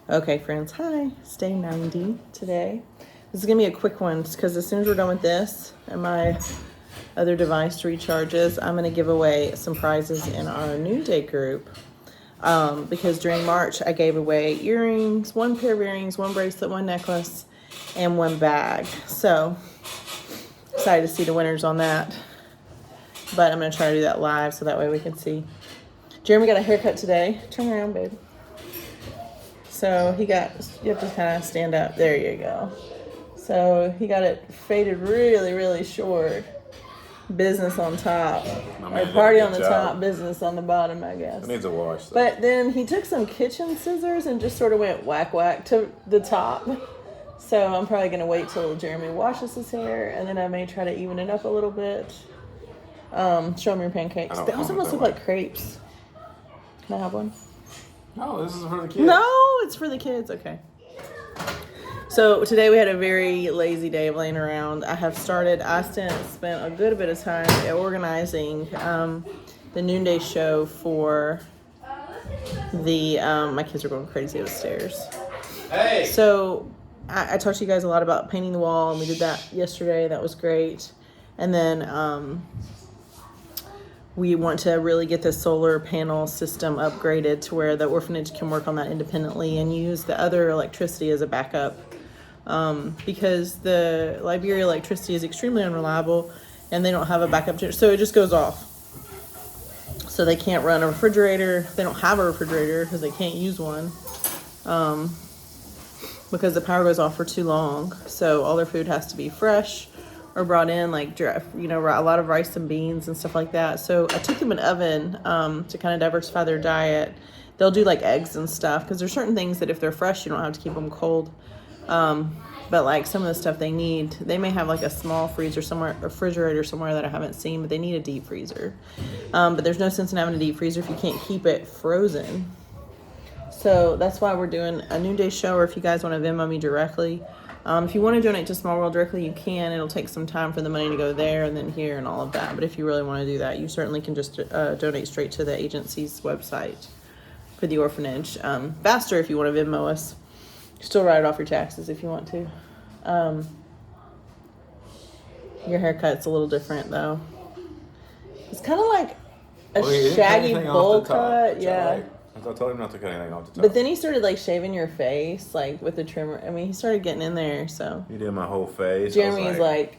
Okay, friends. Hi. Stay 90 today. This is going to be a quick one because as soon as we're done with this and my other device recharges, I'm going to give away some prizes in our noonday group. Because during March, I gave away earrings, 1 pair of earrings, 1 bracelet, 1 necklace, and 1 bag. So, excited to see the winners on that. But I'm going to try to do that live so that way we can see. Jeremy got a haircut today. Turn around, babe. So you have to kind of stand up. There you go. So he got it faded really, really short. Business on top. Or party on the top, business on the bottom, I guess. It needs a wash. Though. But then he took some kitchen scissors and just sort of went whack whack to the top. So I'm probably going to wait till Jeremy washes his hair, and then I may try to even it up a little bit. Show him your pancakes. They almost look like crepes. Can I have one? No, this is for the kids. No, it's for the kids. Okay. So today we had a very lazy day of laying around. I spent a good bit of time organizing the noonday show for the, my kids are going crazy upstairs. Hey! So I talked to you guys a lot about painting the wall, and we did that yesterday. That was great. And then we want to really get the solar panel system upgraded to where the orphanage can work on that independently and use the other electricity as a backup. Because the Liberia electricity is extremely unreliable and they don't have a backup generator, so it just goes off. So they can't run a refrigerator. They don't have a refrigerator because they can't use one because the power goes off for too long. So all their food has to be fresh or brought in, like, a lot of rice and beans and stuff like that. So I took them an oven to kind of diversify their diet. They'll do like eggs and stuff because there's certain things that if they're fresh, you don't have to keep them cold. But like some of the stuff they need, they may have like a small freezer somewhere, a refrigerator somewhere that I haven't seen, but they need a deep freezer. But there's no sense in having a deep freezer if you can't keep it frozen. So that's why we're doing a noonday show, or if you guys want to Venmo me directly. If you want to donate to Small World directly, you can. It'll take some time for the money to go there and then here and all of that. But if you really want to do that, you certainly can just donate straight to the agency's website for the orphanage. Faster if you want to Venmo us. Still write it off your taxes if you want to. Your haircut's a little different though. It's kind of like a shaggy bowl cut. Yeah. Right. I told him not to cut anything off the top. But then he started like shaving your face, like with the trimmer. I mean, he started getting in there. So you did my whole face. Jeremy is like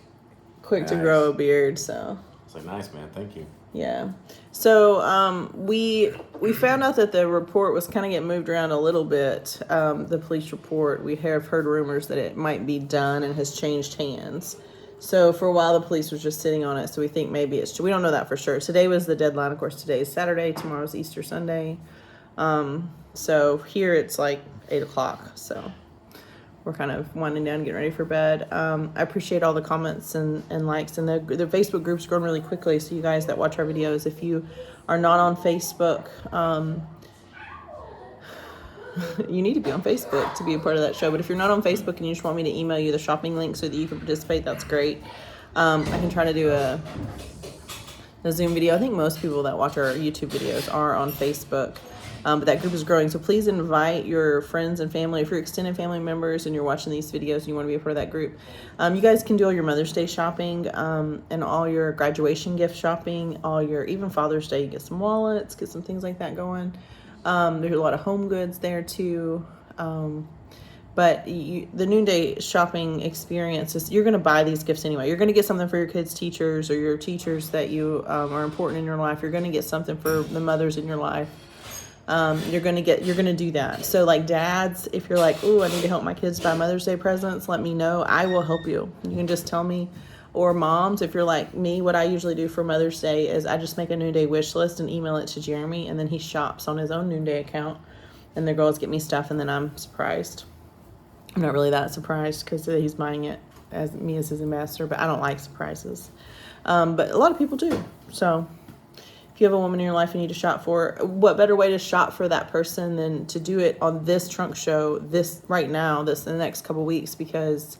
quick to grow a beard. So it's like, nice, man. Thank you. Yeah. So we found out that the report was kind of getting moved around a little bit. The police report, we have heard rumors that it might be done and has changed hands. So for a while the police was just sitting on it. So we think maybe we don't know that for sure. Today was the deadline. Of course, today is Saturday. Tomorrow's Easter Sunday. So here it's like 8:00. So we're kind of winding down, getting ready for bed. I appreciate all the comments and likes, and the Facebook group's growing really quickly. So you guys that watch our videos, if you are not on Facebook, you need to be on Facebook to be a part of that show. But if you're not on Facebook and you just want me to email you the shopping link so that you can participate, that's great. I can try to do a Zoom video. I think most people that watch our YouTube videos are on Facebook. But that group is growing, so please invite your friends and family. If you're extended family members and you're watching these videos and you want to be a part of that group, you guys can do all your Mother's Day shopping and all your graduation gift shopping, even Father's Day. You get some wallets, get some things like that going. There's a lot of home goods there too. But the noonday shopping experience is you're going to buy these gifts anyway. You're going to get something for your kids' teachers or your teachers that you are important in your life. You're going to get something for the mothers in your life. You're going to do that. So like dads, if you're like, ooh, I need to help my kids buy Mother's Day presents, let me know. I will help you. You can just tell me. Or moms, if you're like me, what I usually do for Mother's Day is I just make a noonday wish list and email it to Jeremy, and then he shops on his own noonday account, and the girls get me stuff, and then I'm surprised. I'm not really that surprised because he's buying it as his ambassador, but I don't like surprises. But a lot of people do. So if you have a woman in your life you need to shop for, what better way to shop for that person than to do it on this trunk show, in the next couple weeks, because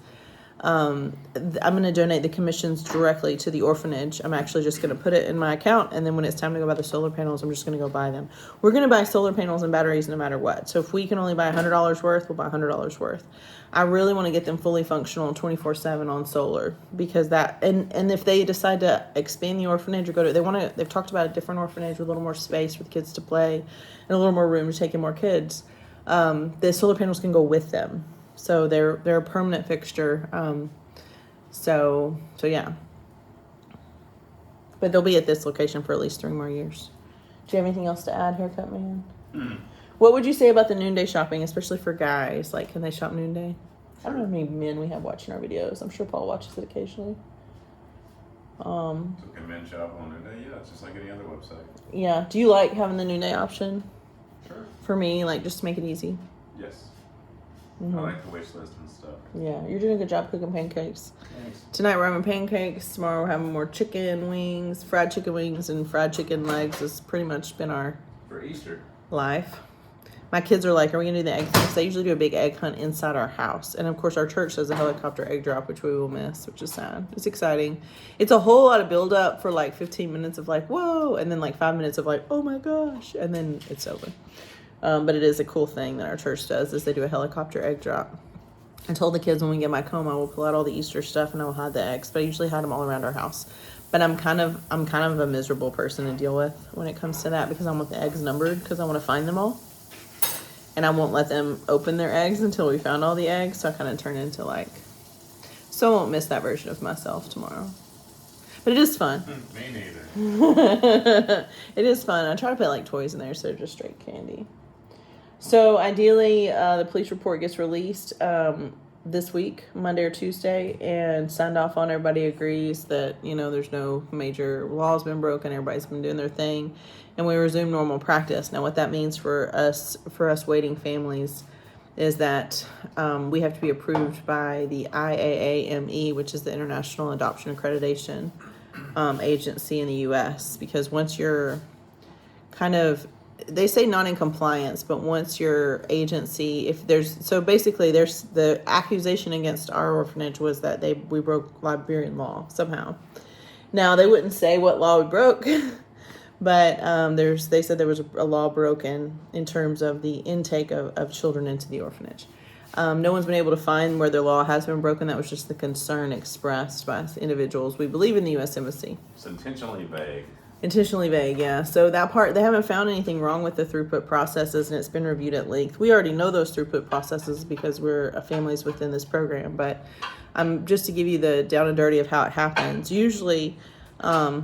I'm going to donate the commissions directly to the orphanage. I'm actually just going to put it in my account, and then when it's time to go buy the solar panels, I'm just going to go buy them. We're going to buy solar panels and batteries no matter what. So if we can only buy $100 worth, we'll buy $100 worth. I really want to get them fully functional 24/7 on solar, because that, and if they decide to expand the orphanage or they've talked about a different orphanage with a little more space for the kids to play and a little more room to take in more kids. The solar panels can go with them. So they're a permanent fixture. So yeah. But they'll be at this location for at least 3 more years. Do you have anything else to add, Haircut Man? What would you say about the noonday shopping, especially for guys? Like, can they shop noonday? I don't know how many men we have watching our videos. I'm sure Paul watches it occasionally. So can men shop on noonday? Yeah, it's just like any other website. Yeah. Do you like having the noonday option? Sure. For me, like, just to make it easy. Yes. Mm-hmm. I like the wish list and stuff. Yeah, you're doing a good job cooking pancakes. Thanks. Tonight we're having pancakes. Tomorrow we're having more chicken wings, fried chicken wings, and fried chicken legs. Has pretty much been our For Easter. life. My kids are like, are we going to do the egg hunt? Because they usually do a big egg hunt inside our house. And of course, our church does a helicopter egg drop, which we will miss, which is sad. It's exciting. It's a whole lot of build up for like 15 minutes of like, whoa, and then like 5 minutes of like, oh my gosh, and then it's over. But it is a cool thing that our church does, is they do a helicopter egg drop. I told the kids when we get back home, I will pull out all the Easter stuff and I will hide the eggs, but I usually hide them all around our house. But I'm kind of a miserable person to deal with when it comes to that, because I want the eggs numbered, because I want to find them all. And I won't let them open their eggs until we found all the eggs. So I kind of turn into like, so I won't miss that version of myself tomorrow. But it is fun. Me neither. It is fun. I try to put like toys in there so they're just straight candy. So ideally, the police report gets released this week, Monday or Tuesday, and signed off on. Everybody agrees that, you know, there's no major laws been broken. Everybody's been doing their thing, and we resume normal practice. Now, what that means for us waiting families is that we have to be approved by the IAAME, which is the International Adoption Accreditation agency in the U.S. Because once you're kind of, they say not in compliance, but once your agency, there's the accusation against our orphanage was that we broke Liberian law somehow. Now, they wouldn't say what law we broke, but they said there was a law broken in terms of the intake of children into the orphanage. No one's been able to find where their law has been broken. That was just the concern expressed by individuals, we believe, in the U.S. Embassy. It's intentionally vague. Intentionally vague, yeah. So that part, they haven't found anything wrong with the throughput processes, and it's been reviewed at length. We already know those throughput processes because we're families within this program, but just to give you the down and dirty of how it happens. Usually,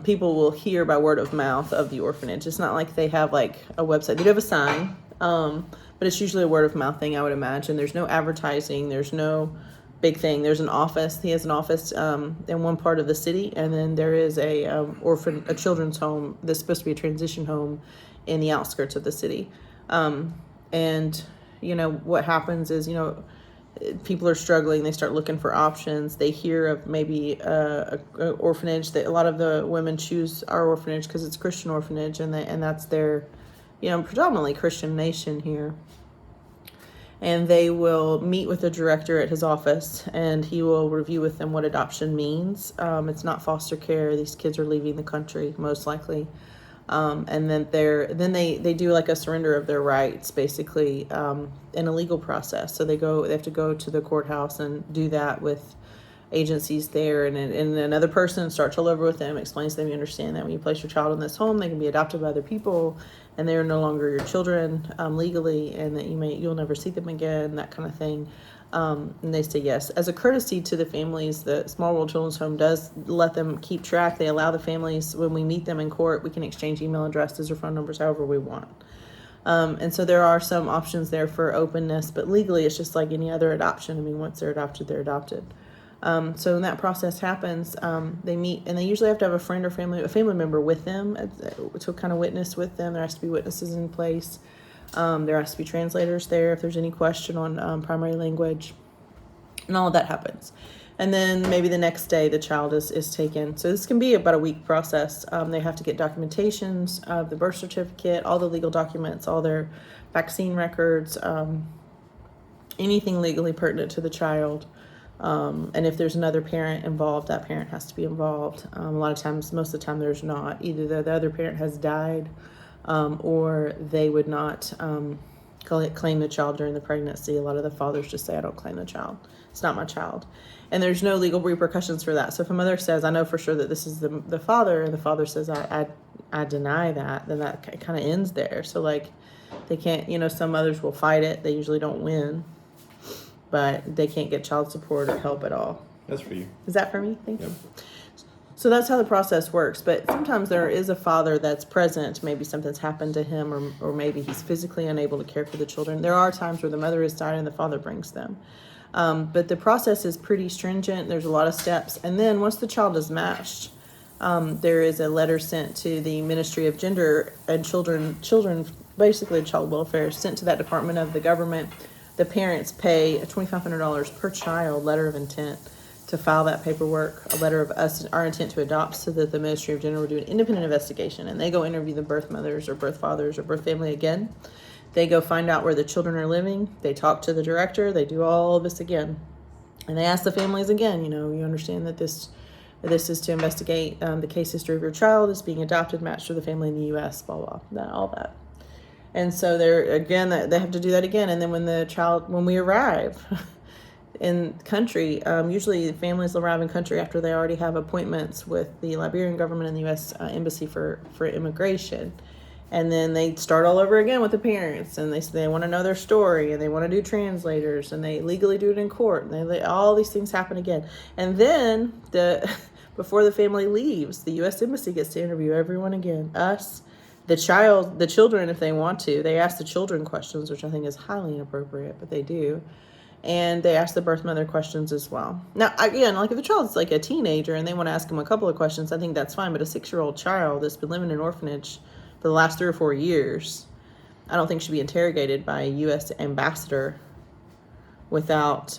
people will hear by word of mouth of the orphanage. It's not like they have like a website. They do have a sign, but it's usually a word of mouth thing, I would imagine. There's no advertising. There's no big thing. There's an office. He has an office in one part of the city, and then there is a children's home that's supposed to be a transition home in the outskirts of the city. And you know what happens is, you know, people are struggling. They start looking for options. They hear of maybe a orphanage. That a lot of the women choose our orphanage because it's a Christian orphanage, and that's their, you know, predominantly Christian nation here. And they will meet with the director at his office, and he will review with them what adoption means. It's not foster care. These kids are leaving the country, most likely. And then they do like a surrender of their rights, basically, in a legal process. So they have to go to the courthouse and do that with agencies there, and another person starts all over with them, explains to them, you understand that when you place your child in this home, they can be adopted by other people, and they're no longer your children legally, and that you'll never see them again, that kind of thing. And they say yes. As a courtesy to the families, the Small World Children's Home does let them keep track. They allow the families, when we meet them in court, we can exchange email addresses or phone numbers however we want. And so there are some options there for openness, but legally it's just like any other adoption. I mean, once they're adopted, they're adopted. So when that process happens, they meet, and they usually have to have a friend or a family member with them to kind of witness with them. There has to be witnesses in place. There has to be translators there if there's any question on primary language, and all of that happens. And then maybe the next day the child is taken. So this can be about a week process. They have to get documentations of the birth certificate, all the legal documents, all their vaccine records, anything legally pertinent to the child. And if there's another parent involved, that parent has to be involved. A lot of times, most of the time, there's not. Either the other parent has died, or they would not claim the child during the pregnancy. A lot of the fathers just say, I don't claim the child. It's not my child. And there's no legal repercussions for that. So if a mother says, I know for sure that this is the father, and the father says, I deny that, then that kind of ends there. So like, they can't, some mothers will fight it. They usually don't win, but they can't get child support or help at all. That's for you. Is that for me? Thank Yep. you. So that's how the process works. But sometimes there is a father that's present. Maybe something's happened to him, or maybe he's physically unable to care for the children. There are times where the mother has died and the father brings them. But the process is pretty stringent. There's a lot of steps. And then once the child is matched, there is a letter sent to the Ministry of Gender and Children, basically child welfare, sent to that department of the government. The parents pay $2,500 per child, letter of intent, to file that paperwork, a letter of our intent to adopt, so that the Ministry of Gender will do an independent investigation, and they go interview the birth mothers or birth fathers or birth family again. They go find out where the children are living. They talk to the director. They do all of this again, and they ask the families again. You understand that this is to investigate the case history of your child is being adopted, matched with a family in the U.S. Blah blah, all that. And so they have to do that again. And then when we arrive in country, usually families arrive in country after they already have appointments with the Liberian government and the U.S. Embassy for immigration. And then they start all over again with the parents, and they want to know their story, and they want to do translators, and they legally do it in court, and all these things happen again. And then before the family leaves, the U.S. Embassy gets to interview everyone again. Us, the children, if they want to. They ask the children questions, which I think is highly inappropriate, but they do. And they ask the birth mother questions as well. Now, again, like if the child's like a teenager and they want to ask them a couple of questions, I think that's fine. But a 6-year-old child that's been living in an orphanage for the last 3 or 4 years, I don't think should be interrogated by a U.S. ambassador without,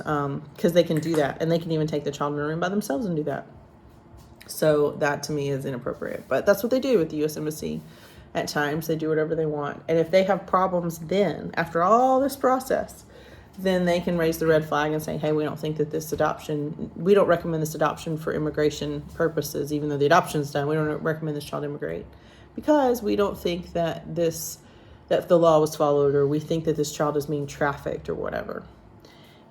because they can do that. And they can even take the child in a room by themselves and do that. So that to me is inappropriate. But that's what they do with the U.S. Embassy at times. They do whatever they want. And if they have problems then, after all this process, then they can raise the red flag and say, hey, we don't think that we don't recommend this adoption for immigration purposes, even though the adoption's done. We don't recommend this child immigrate because we don't think that the law was followed, or we think that this child is being trafficked or whatever.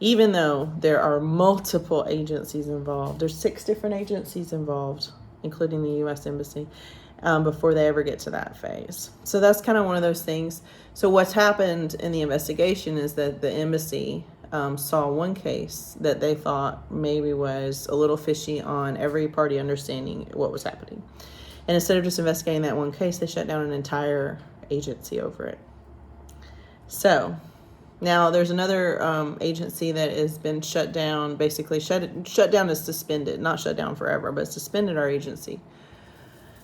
Even though there are multiple agencies involved. There's 6 different agencies involved, including the U.S. Embassy, before they ever get to that phase. So that's kind of one of those things. So what's happened in the investigation is that the embassy saw one case that they thought maybe was a little fishy on every party understanding what was happening. And instead of just investigating that one case, they shut down an entire agency over it. So now there's another agency that has been shut down, basically shut down is suspended, not shut down forever, but suspended our agency.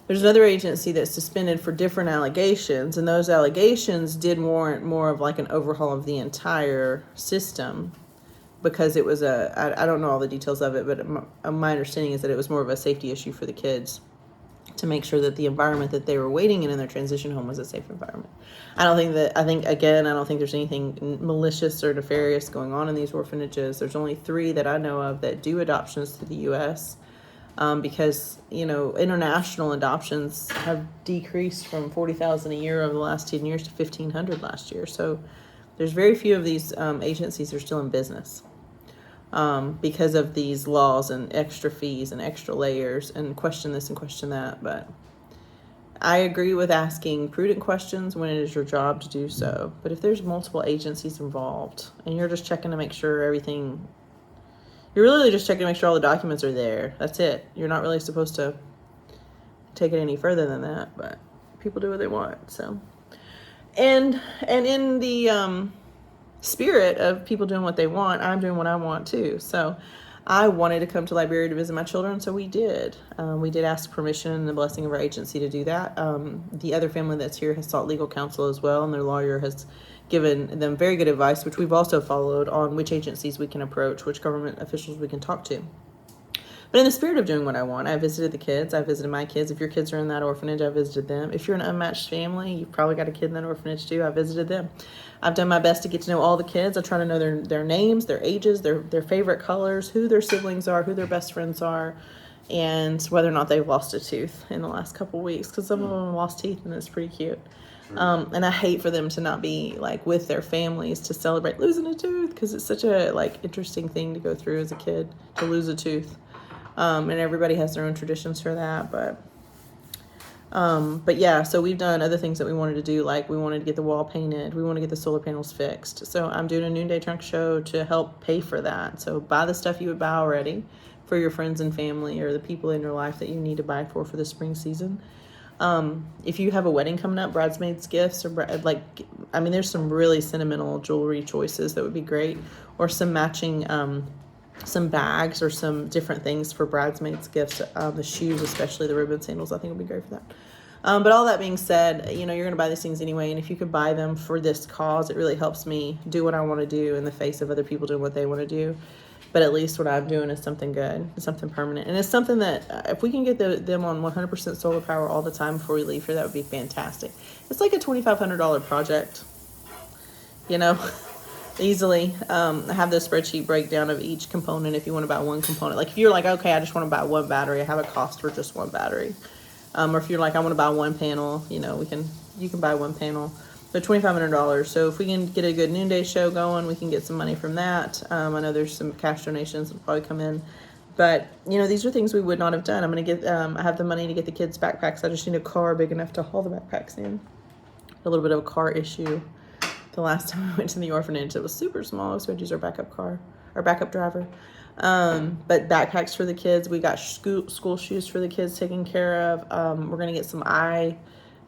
There's another agency that's suspended for different allegations, and those allegations did warrant more of like an overhaul of the entire system, because it was I don't know all the details of it, but my understanding is that it was more of a safety issue for the kids, to make sure that the environment that they were waiting in their transition home was a safe environment. I don't think there's anything malicious or nefarious going on in these orphanages. There's only 3 that I know of that do adoptions to the U.S., because, international adoptions have decreased from 40,000 a year over the last 10 years to 1,500 last year. So there's very few of these agencies that are still in business because of these laws and extra fees and extra layers and question this and question that. But I agree with asking prudent questions when it is your job to do so. But if there's multiple agencies involved and you're just checking to make sure you're really just checking to make sure all the documents are there. That's it. You're not really supposed to take it any further than that, but people do what they want. So, and in the spirit of people doing what they want, I'm doing what I want too. So I wanted to come to Liberia to visit my children, so we did. We did ask permission and the blessing of our agency to do that. The other family that's here has sought legal counsel as well, and their lawyer has given them very good advice, which we've also followed, on which agencies we can approach, which government officials we can talk to. But in the spirit of doing what I want, I visited the kids. I visited my kids. If your kids are in that orphanage, I visited them. If you're an unmatched family, you've probably got a kid in that orphanage too. I visited them. I've done my best to get to know all the kids. I try to know their names, their ages, their favorite colors, who their siblings are, who their best friends are, and whether or not they've lost a tooth in the last couple weeks, because some of them lost teeth, and it's pretty cute. And I hate for them to not be like with their families to celebrate losing a tooth, because it's such a like interesting thing to go through as a kid, to lose a tooth. And everybody has their own traditions for that, but yeah, so we've done other things that we wanted to do, like we wanted to get the wall painted, we want to get the solar panels fixed. So I'm doing a noonday trunk show to help pay for that. So buy the stuff you would buy already for your friends and family, or the people in your life that you need to buy for the spring season. If you have a wedding coming up, bridesmaids gifts, or there's some really sentimental jewelry choices that would be great, or some matching, some bags or some different things for bridesmaids gifts. The shoes, especially the ribbon sandals, I think would be great for that. But all that being said, you're going to buy these things anyway. And if you could buy them for this cause, it really helps me do what I want to do in the face of other people doing what they want to do. But at least what I'm doing is something good, it's something permanent. And it's something that if we can get them on 100% solar power all the time before we leave here, that would be fantastic. It's like a $2,500 project, easily. I have the spreadsheet breakdown of each component if you want to buy one component. Like if you're like, okay, I just want to buy one battery, I have a cost for just one battery. Or if you're like, I want to buy one panel, you can buy one panel. They're $2,500. So if we can get a good noonday show going, we can get some money from that. I know there's some cash donations that will probably come in. But, these are things we would not have done. I'm going to get, I have the money to get the kids backpacks. I just need a car big enough to haul the backpacks in. A little bit of a car issue. The last time I went to the orphanage, it was super small, so I'd use our backup driver. But backpacks for the kids. We got school shoes for the kids taken care of. We're going to get some eye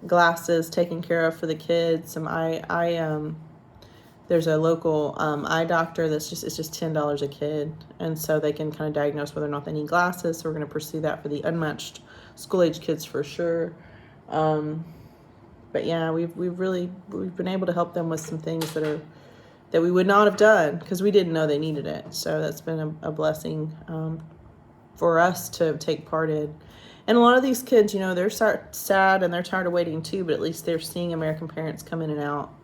glasses taken care of for the kids. Some there's a local eye doctor it's just $10 a kid, and so they can kind of diagnose whether or not they need glasses. So we're going to pursue that for the unmatched school age kids for sure. But yeah, we've been able to help them with some things that we would not have done because we didn't know they needed it. So that's been a blessing for us to take part in. And a lot of these kids, they're sad and they're tired of waiting too, but at least they're seeing American parents come in and out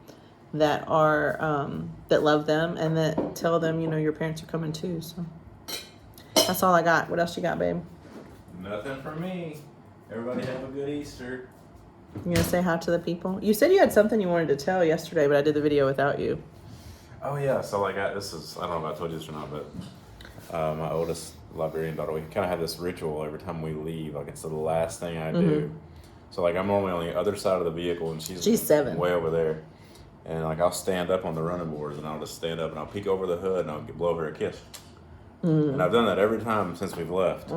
that are that love them and that tell them, your parents are coming too. So that's all I got. What else you got, babe? Nothing for me. Everybody have a good Easter. You gonna say hi to the people? You said you had something you wanted to tell yesterday, but I did the video without you. Oh yeah, so I don't know if I told you this or not, but my oldest Liberian daughter, we kind of have this ritual every time we leave. Like it's the last thing I do. So I'm normally on the other side of the vehicle, and she's 7, way over there. And I'll stand up on the running boards, and I'll just stand up and I'll peek over the hood and I'll blow her a kiss. And I've done that every time since we've left.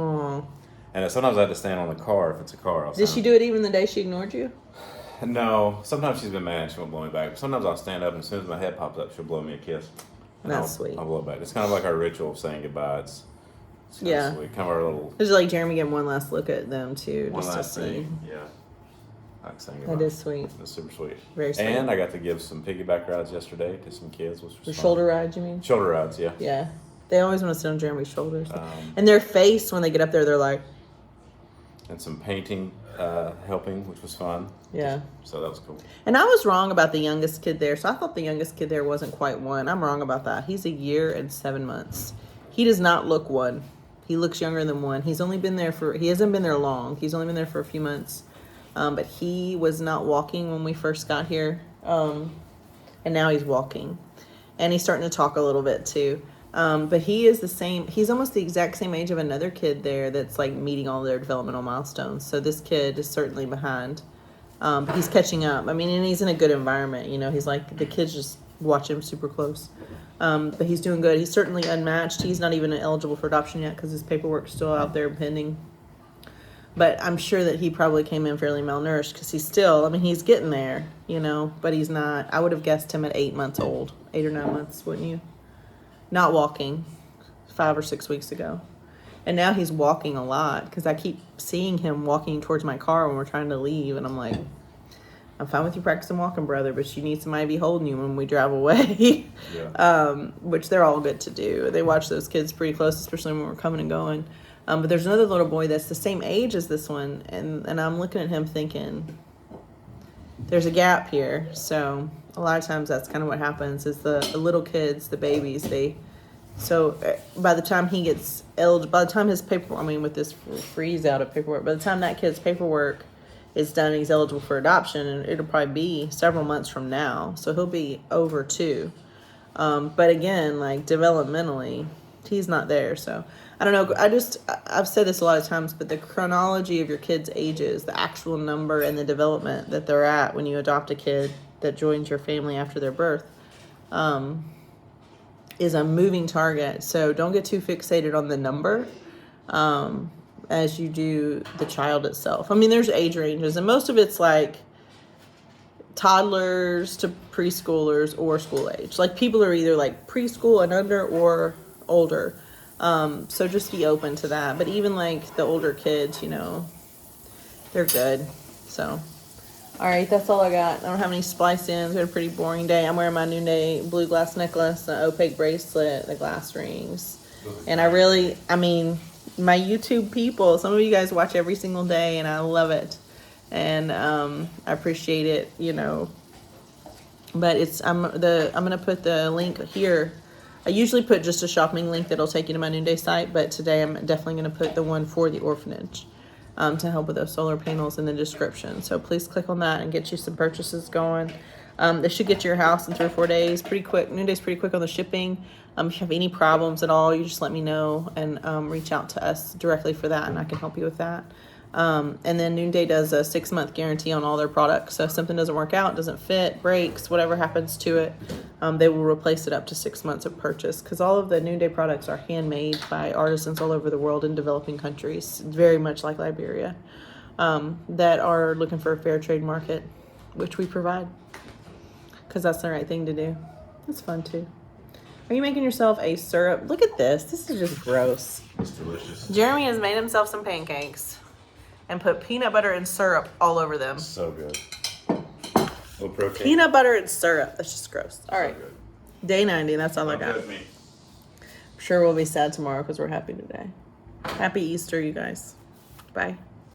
And sometimes I have to stand on the car if it's a car. Did she do it even the day she ignored you? No. Sometimes she's been mad. She won't blow me back. But sometimes I'll stand up, and as soon as my head pops up, she'll blow me a kiss. That's sweet. I'll blow it back. It's kind of like our ritual of saying goodbye. It's kind of sweet. Kind of our little... It's like Jeremy getting one last look at them, too. One last thing. Yeah. I like saying goodbye. That is sweet. It's super sweet. Very sweet. And I got to give some piggyback rides yesterday to some kids, which was fun. Shoulder rides, you mean? Shoulder rides, yeah. Yeah. They always want to sit on Jeremy's shoulders. And their face, when they get up there, they're like... And some painting helping, which was fun. Yeah. So that was cool. And I was wrong about the youngest kid there. So I thought the youngest kid there wasn't quite 1. I'm wrong about that. He's 1 year and 7 months. He does not look 1. He looks younger than 1. He hasn't been there long. He's only been there for a few months. But he was not walking when we first got here. And now he's walking. And he's starting to talk a little bit too. But he's almost the exact same age of another kid there that's meeting all their developmental milestones. So this kid is certainly behind. But he's catching up. And he's in a good environment. He's the kids just watch him super close. But he's doing good. He's certainly unmatched. He's not even eligible for adoption yet because his paperwork's still out there pending. But I'm sure that he probably came in fairly malnourished because he's still, he's getting there, but he's not. I would have guessed him at 8 months old, 8 or 9 months, wouldn't you? Not walking 5 or 6 weeks ago. And now he's walking a lot because I keep seeing him walking towards my car when we're trying to leave. And I'm like, I'm fine with you practicing walking, brother, but you need somebody to be holding you when we drive away. Yeah. Which they're all good to do. They watch those kids pretty close, especially when we're coming and going. But there's another little boy that's the same age as this one, and I'm looking at him thinking, there's a gap here. So a lot of times that's kind of what happens is the little kids, the babies, by the time he gets eligible, by the time his paperwork, with this freeze out of paperwork, by the time that kid's paperwork is done and he's eligible for adoption, and it'll probably be several months from now. So he'll be over 2. But again, like developmentally, he's not there. So I don't know. I've said this a lot of times, but the chronology of your kids' ages, the actual number and the development that they're at when you adopt a kid that joins your family after their birth, is a moving target. So don't get too fixated on the number, as you do the child itself. There's age ranges, and most of it's like toddlers to preschoolers or school age. Like people are either like preschool and under or older. So just be open to that. But even like the older kids, they're good. So, all right, that's all I got. I don't have any splice ins. We had a pretty boring day. I'm wearing my Noonday blue glass necklace, the opaque bracelet, the glass rings. And my YouTube people, some of you guys watch every single day, and I love it. And I appreciate it, But I'm gonna put the link here. I usually put just a shopping link that'll take you to my Noonday site, but today I'm definitely gonna put the one for the orphanage, to help with those solar panels in the description. So please click on that and get you some purchases going. They should get to your house in 3 or 4 days, pretty quick. Noonday's pretty quick on the shipping. If you have any problems at all, you just let me know and reach out to us directly for that, and I can help you with that. And then Noonday does a 6-month guarantee on all their products. So if something doesn't work out, doesn't fit, breaks, whatever happens to it, they will replace it up to 6 months of purchase, because all of the Noonday products are handmade by artisans all over the world in developing countries, very much like Liberia, that are looking for a fair trade market, which we provide, because that's the right thing to do. It's fun too. Are you making yourself a syrup? Look at this. This is just gross. It's delicious. Jeremy has made himself some pancakes and put peanut butter and syrup all over them. So good. Little protein. Peanut butter and syrup. That's just gross. All right. Good. Day 90. That's all I got. Good me. I'm sure we'll be sad tomorrow because we're happy today. Happy Easter, you guys. Bye.